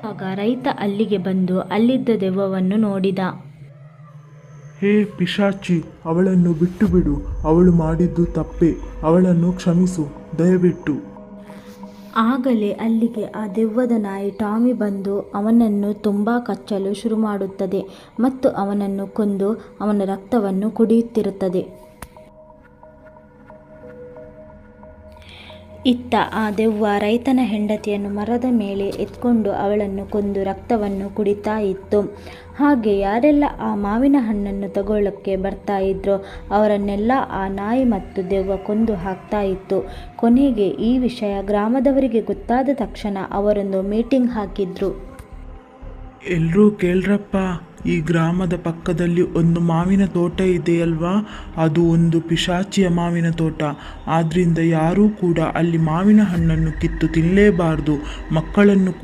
ಆಗ ರೈತ ಅಲ್ಲಿಗೆ ಬಂದು ಅಲ್ಲಿದ್ದ ದೆವ್ವವನ್ನು ನೋಡಿದ. ಹೇ ಪಿಶಾಚಿ, ಅವಳನ್ನು ಬಿಟ್ಟು ಬಿಡು. ಅವಳು ಮಾಡಿದ್ದು ತಪ್ಪೆ. ಅವಳನ್ನು ಕ್ಷಮಿಸು ದಯವಿಟ್ಟು. ಆಗಲೇ ಅಲ್ಲಿಗೆ ಆ ದೆವ್ವದ ನಾಯಿ ಟಾಮಿ ಬಂದು ಅವನನ್ನು ತುಂಬ ಕಚ್ಚಲು ಶುರು ಮಾಡುತ್ತದೆ ಮತ್ತು ಅವನನ್ನು ಕೊಂದು ಅವನ ರಕ್ತವನ್ನು ಕುಡಿಯುತ್ತಿರುತ್ತದೆ. ಇತ್ತ ಆ ದೆವ್ವ ರೈತನ ಹೆಂಡತಿಯನ್ನು ಮರದ ಮೇಲೆ ಎತ್ಕೊಂಡು ಅವಳನ್ನು ಕೊಂದು ರಕ್ತವನ್ನು ಕುಡಿತಾ ಇತ್ತು. ಹಾಗೆ ಯಾರೆಲ್ಲ ಆ ಮಾವಿನ ಹಣ್ಣನ್ನು ತಗೊಳ್ಳೋಕ್ಕೆ ಬರ್ತಾ ಇದ್ರೋ ಅವರನ್ನೆಲ್ಲ ಆ ನಾಯಿ ಮತ್ತು ದೆವ್ವ ಕೊಂದು ಹಾಕ್ತಾ ಇತ್ತು. ಕೊನೆಗೆ ಈ ವಿಷಯ ಗ್ರಾಮದವರಿಗೆ ಗೊತ್ತಾದ ತಕ್ಷಣ ಅವರೊಂದು ಮೀಟಿಂಗ್ ಹಾಕಿದ್ರು. ಎಲ್ರೂ ಕೇಳ್ರಪ್ಪ, ಈ ಗ್ರಾಮದ ಪಕ್ಕದಲ್ಲಿ ಒಂದು ಮಾವಿನ ತೋಟ ಇದೆಯಲ್ವಾ, ಅದು ಒಂದು ಪಿಶಾಚಿಯ ಮಾವಿನ ತೋಟ. ಆದ್ರಿಂದ ಯಾರೂ ಕೂಡ ಅಲ್ಲಿ ಮಾವಿನ ಹಣ್ಣನ್ನು ಕಿತ್ತು ತಿನ್ನಲೇಬಾರ್ದು. ಮಕ್ಕಳನ್ನು